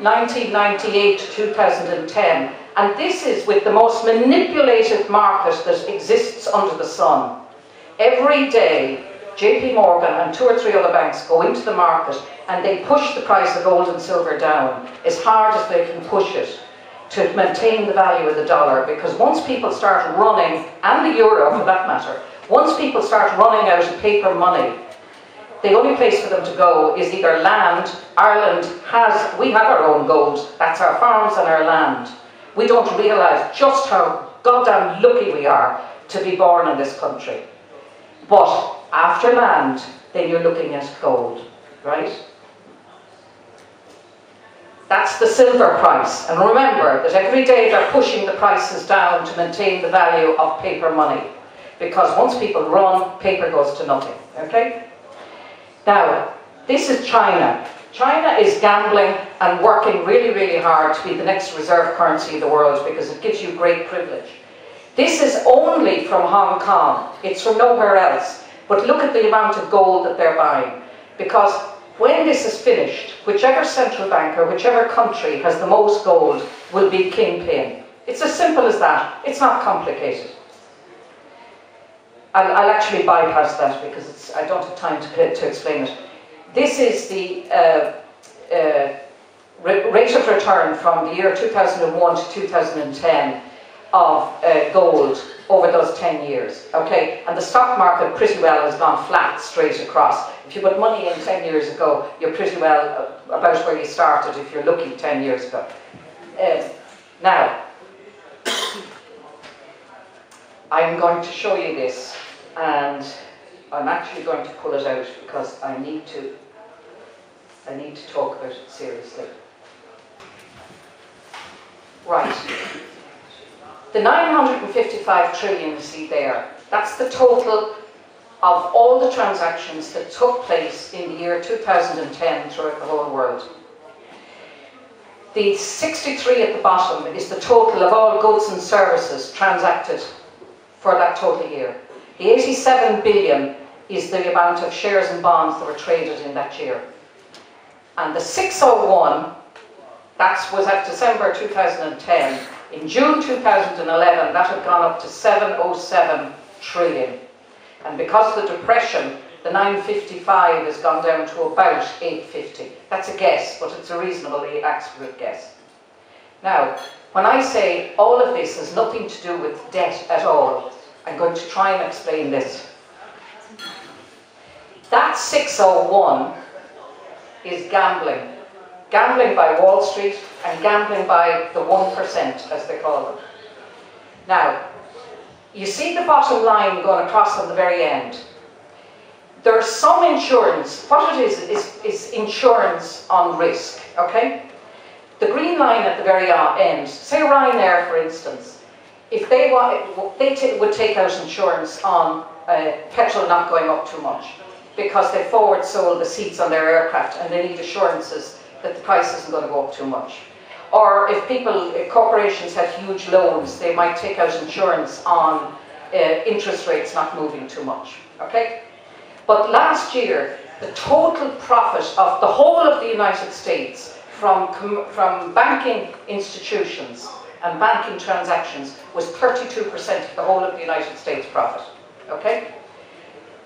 1998 to 2010, and this is with the most manipulated market that exists under the sun. Every day, JP Morgan and 2 or 3 other banks go into the market and they push the price of gold and silver down as hard as they can push it to maintain the value of the dollar, because once people start running, and the euro for that matter, once people start running out of paper money, the only place for them to go is either land. Ireland we have our own gold, that's our farms and our land. We don't realise just how goddamn lucky we are to be born in this country. But after land, then you're looking at gold, right? That's the silver price. And remember that every day they're pushing the prices down to maintain the value of paper money. Because once people run, paper goes to nothing, okay? Now, this is China. China is gambling and working really, really hard to be the next reserve currency of the world because it gives you great privilege. This is only from Hong Kong. It's from nowhere else. But look at the amount of gold that they're buying. Because when this is finished, whichever central bank or whichever country has the most gold will be kingpin. It's as simple as that. It's not complicated. I'll actually bypass that because I don't have time to explain it. This is the rate of return from the year 2001 to 2010 of gold over those 10 years, okay? And the stock market pretty well has gone flat straight across. If you put money in 10 years ago, you're pretty well about where you started if you're lucky 10 years ago. Now, I'm going to show you this, and I'm actually going to pull it out because I need to talk about it seriously. Right. The 955 trillion you see there, that's the total of all the transactions that took place in the year 2010 throughout the whole world. The 63 at the bottom is the total of all goods and services transacted for that total year. The 87 billion is the amount of shares and bonds that were traded in that year. And the 601, that was at December 2010. In June 2011, that had gone up to 707 trillion. And because of the depression, the 955 has gone down to about 850. That's a guess, but it's a reasonably accurate guess. Now, when I say all of this has nothing to do with debt at all, I'm going to try and explain this. That 601 is gambling. Gambling by Wall Street and gambling by the 1%, as they call them. Now, you see the bottom line going across on the very end. There's some insurance. What it is insurance on risk, okay? The green line at the very end, say Ryanair for instance, if they would take out insurance on petrol not going up too much because they forward sold the seats on their aircraft and they need assurances that the price isn't going to go up too much. Or if corporations had huge loans, they might take out insurance on interest rates not moving too much, okay? But last year, the total profit of the whole of the United States from banking institutions and banking transactions was 32% of the whole of the United States profit, okay?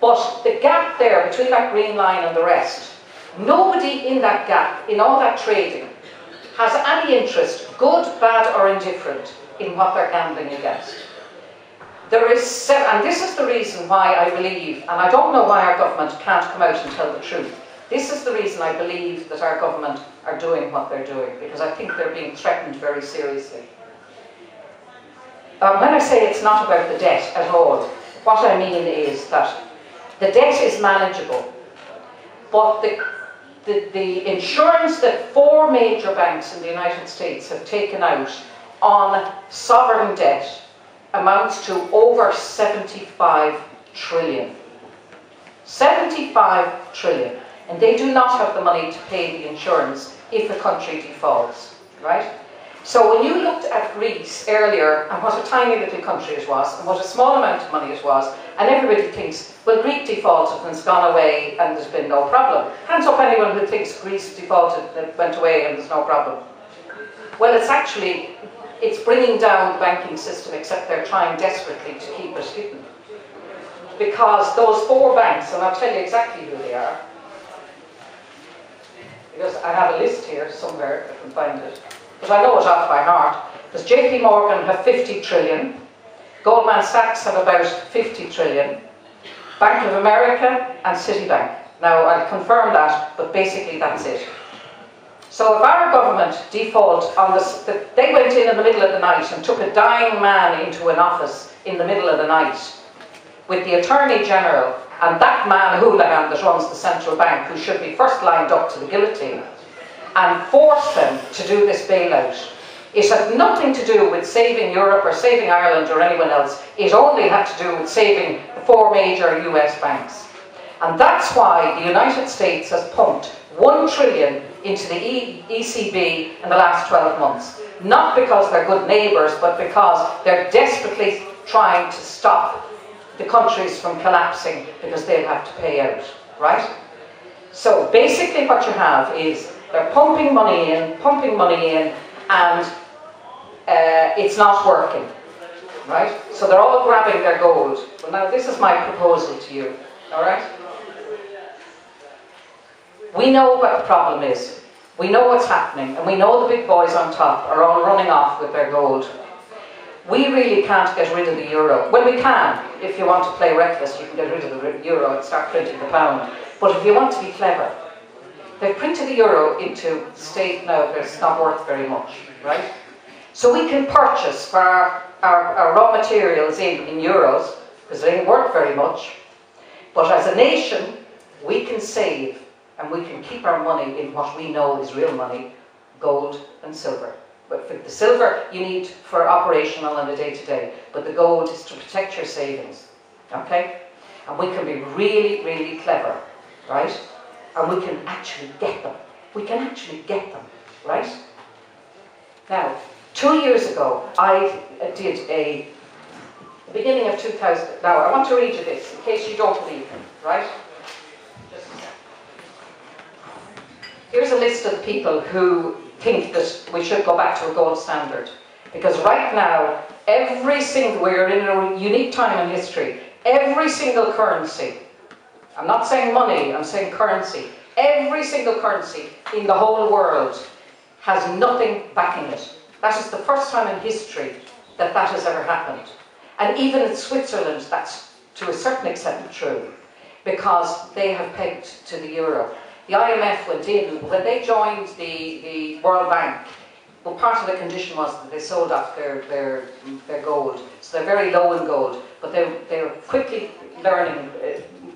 But the gap there between that green line and the rest, nobody in that gap, in all that trading, has any interest, good, bad or indifferent, in what they're gambling against. There is, and this is the reason why I believe, and I don't know why our government can't come out and tell the truth, this is the reason I believe that our government are doing what they're doing, because I think they're being threatened very seriously. When I say it's not about the debt at all, what I mean is that the debt is manageable, but the insurance that 4 major banks in the United States have taken out on sovereign debt amounts to over 75 trillion. 75 trillion. And they do not have the money to pay the insurance if a country defaults, right? So when you looked at Greece earlier and what a tiny little country it was and what a small amount of money it was, and everybody thinks, well, Greece defaulted and it's gone away and there's been no problem. Hands up anyone who thinks Greece defaulted and it went away and there's no problem. Well, it's bringing down the banking system, except they're trying desperately to keep it hidden. Because those 4 banks, and I'll tell you exactly who they are, because I have a list here somewhere, if I can find it, but I know it off by heart. Because JP Morgan have 50 trillion, Goldman Sachs have about 50 trillion, Bank of America and Citibank. Now, I'll confirm that, but basically that's it. So if our government default on this, they went in the middle of the night and took a dying man into an office in the middle of the night with the Attorney General and that man Houlihan that runs the central bank, who should be first lined up to the guillotine, and force them to do this bailout. It had nothing to do with saving Europe or saving Ireland or anyone else. It only had to do with saving the 4 major US banks. And that's why the United States has pumped 1 trillion into the ECB in the last 12 months. Not because they're good neighbours, but because they're desperately trying to stop the countries from collapsing because they'll have to pay out, right? So basically what you have is they're pumping money in, and it's not working, right? So they're all grabbing their gold. Well, now this is my proposal to you, all right? We know what the problem is. We know what's happening, and we know the big boys on top are all running off with their gold. We really can't get rid of the euro. Well, we can. If you want to play reckless, you can get rid of the euro and start printing the pound. But if you want to be clever, they've printed the euro into the state now that it's not worth very much, right? So we can purchase for our raw materials in euros, because they ain't worth very much. But as a nation, we can save and we can keep our money in what we know is real money, gold and silver. But for the silver you need for operational and a day-to-day, but the gold is to protect your savings, okay? And we can be really, really clever, right? And we can actually get them. We can actually get them, right? Now, 2 years ago, I did the beginning of 2000, now I want to read you this, in case you don't believe me, right? Just a second. Here's a list of the people who think that we should go back to a gold standard. Because right now, we're in a unique time in history, every single currency, I'm not saying money, I'm saying currency, every single currency in the whole world has nothing backing it. That is the first time in history that that has ever happened. And even in Switzerland, that's to a certain extent true, because they have pegged to the euro. The IMF went in, when they joined the World Bank, well, part of the condition was that they sold off their gold. So they're very low in gold, but they're quickly learning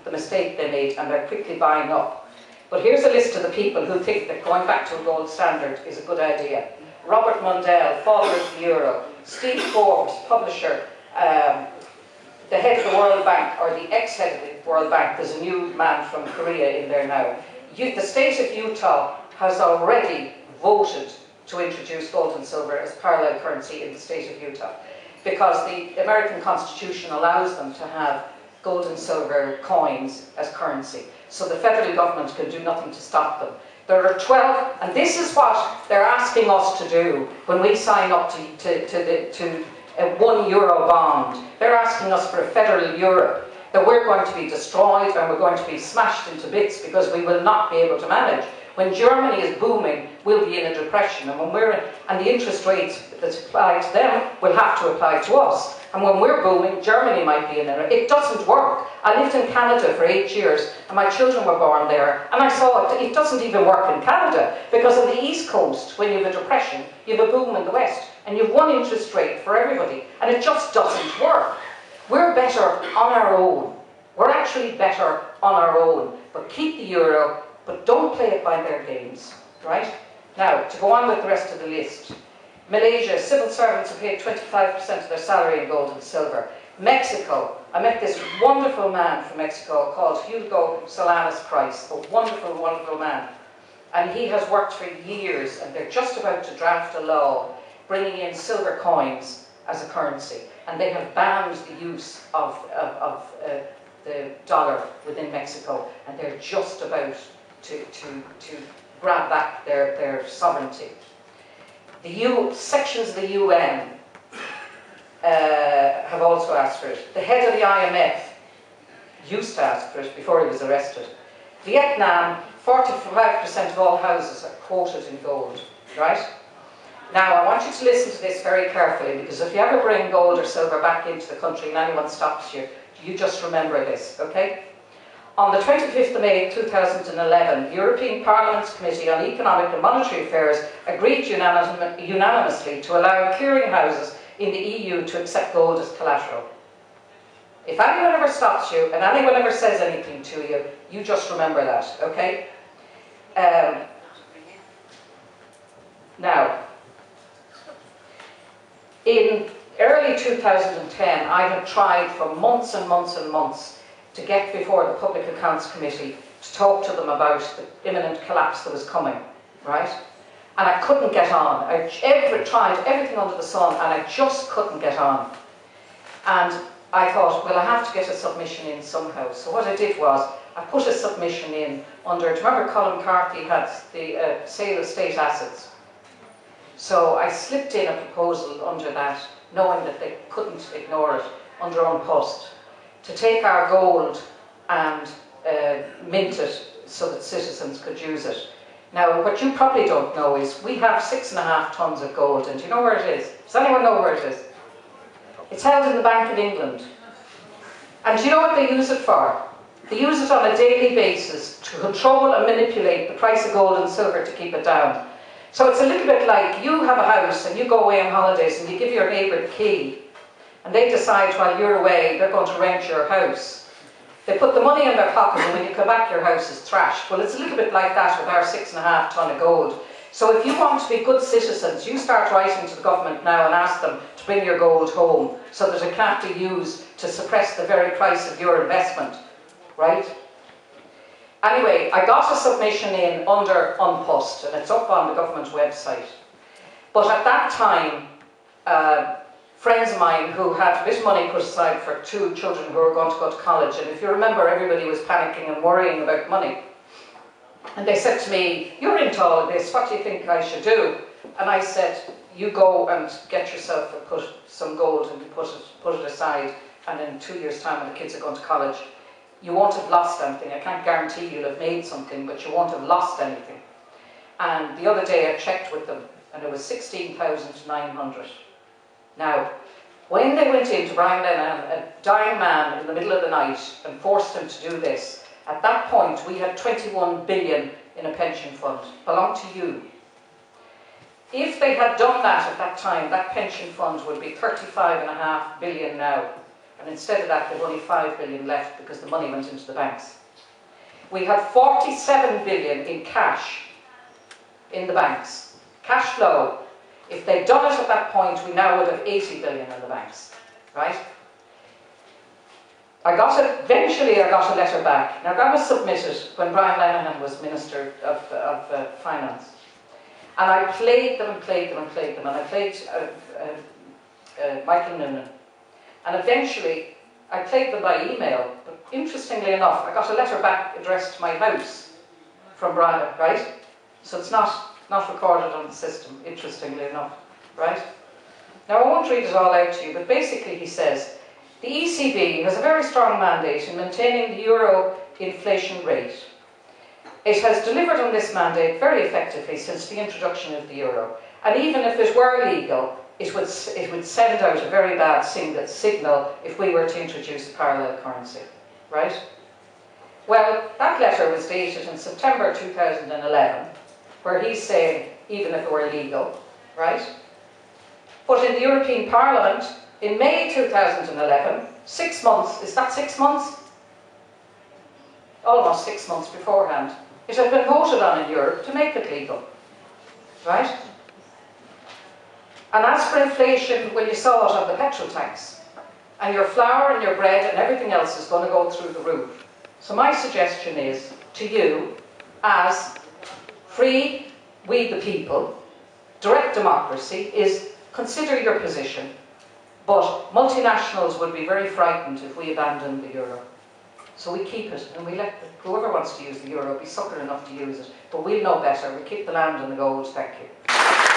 the mistake they made, and they're quickly buying up. But here's a list of the people who think that going back to a gold standard is a good idea. Robert Mundell, father of the euro. Steve Forbes, publisher, the head of the World Bank, or the ex-head of the World Bank. There's a new man from Korea in there now. The state of Utah has already voted to introduce gold and silver as parallel currency in the state of Utah, because the American Constitution allows them to have gold and silver coins as currency. So the federal government can do nothing to stop them. There are 12, and this is what they're asking us to do when we sign up to a €1 bond. They're asking us for a federal Europe, that we're going to be destroyed and we're going to be smashed into bits because we will not be able to manage. When Germany is booming, we'll be in a depression, and and the interest rates that apply to them will have to apply to us. And when we're booming, Germany might be in it. It doesn't work. I lived in Canada for 8 years, and my children were born there, and I saw it doesn't even work in Canada, because on the East Coast, when you have a depression, you have a boom in the West, and you have one interest rate for everybody, and it just doesn't work. We're better on our own. We're actually better on our own. But keep the euro, but don't play it by their games, right? Now, to go on with the rest of the list. Malaysia, civil servants are paid 25% of their salary in gold and silver. Mexico, I met this wonderful man from Mexico called Hugo Solanas Price, a wonderful, wonderful man. And he has worked for years, and they're just about to draft a law bringing in silver coins as a currency, and they have banned the use of the dollar within Mexico, and they're just about to grab back their sovereignty. The sections of the UN have also asked for it. The head of the IMF used to ask for it before he was arrested. Vietnam, 45% of all houses are quoted in gold, right? Now, I want you to listen to this very carefully, because if you ever bring gold or silver back into the country and anyone stops you, you just remember this, okay? On the 25th of May 2011, the European Parliament's Committee on Economic and Monetary Affairs agreed unanimously to allow clearinghouses in the EU to accept gold as collateral. If anyone ever stops you and anyone ever says anything to you, you just remember that, okay? Now, in early 2010, I had tried for months and months and months to get before the Public Accounts Committee to talk to them about the imminent collapse that was coming, right? And I couldn't get on. I tried everything under the sun, and I just couldn't get on. And I thought, well, I have to get a submission in somehow. So what I did was, I put a submission in under, do you remember Colin McCarthy had the sale of state assets? So I slipped in a proposal under that, knowing that they couldn't ignore it, under Unpost, to take our gold and mint it so that citizens could use it. Now, what you probably don't know is we have 6.5 tons of gold, and do you know where it is? Does anyone know where it is? It's held in the Bank of England. And do you know what they use it for? They use it on a daily basis to control and manipulate the price of gold and silver to keep it down. So it's a little bit like you have a house and you go away on holidays and you give your neighbour the key, and they decide while you're away they're going to rent your house. They put the money in their pocket, and when you come back your house is trashed. Well, it's a little bit like that with our 6.5 ton of gold. So if you want to be good citizens, you start writing to the government now and ask them to bring your gold home so that it can't be used to suppress the very price of your investment, right? Anyway, I got a submission in under Unpost, and it's up on the government website. But at that time, friends of mine who had a bit of money put aside for 2 children who were going to go to college, and if you remember, everybody was panicking and worrying about money. And they said to me, "You're into all of this, what do you think I should do?" And I said, "You go and get yourself some gold and put it aside, and in 2 years' time when the kids are going to college, you won't have lost anything. I can't guarantee you'll have made something, but you won't have lost anything." And the other day I checked with them, and it was 16,900. Now, when they went into Brian Lennon, a dying man in the middle of the night, and forced him to do this, at that point we had 21 billion in a pension fund, belonged to you. If they had done that at that time, that pension fund would be 35.5 billion now. And instead of that, they've only 5 billion left because the money went into the banks. We had 47 billion in cash in the banks. Cash flow. If they'd done it at that point, we now would have 80 billion in the banks, right? Eventually I got a letter back. Now that was submitted when Brian Lenihan was Minister of Finance. And I played them and played them and played them, and I played Michael Noonan. And eventually, I played them by email, but interestingly enough, I got a letter back addressed to my house from Brian, right? So it's not recorded on the system, interestingly enough, right? Now, I won't read it all out to you, but basically he says, the ECB has a very strong mandate in maintaining the euro inflation rate. It has delivered on this mandate very effectively since the introduction of the euro, and even if it were legal, it would send out a very bad signal if we were to introduce a parallel currency, right? Well, that letter was dated in September 2011, where he's saying, even if it were legal, right? But in the European Parliament, in May 2011, 6 months, is that 6 months? Almost 6 months beforehand, it had been voted on in Europe to make it legal, right? And as for inflation, well, you saw it on the petrol tanks. And your flour and your bread and everything else is going to go through the roof. So my suggestion is to you, as free, we the people, direct democracy, is consider your position, but multinationals would be very frightened if we abandoned the euro. So we keep it, and we let whoever wants to use the euro be sucker enough to use it. But we'll know better. We keep the land and the gold. Thank you.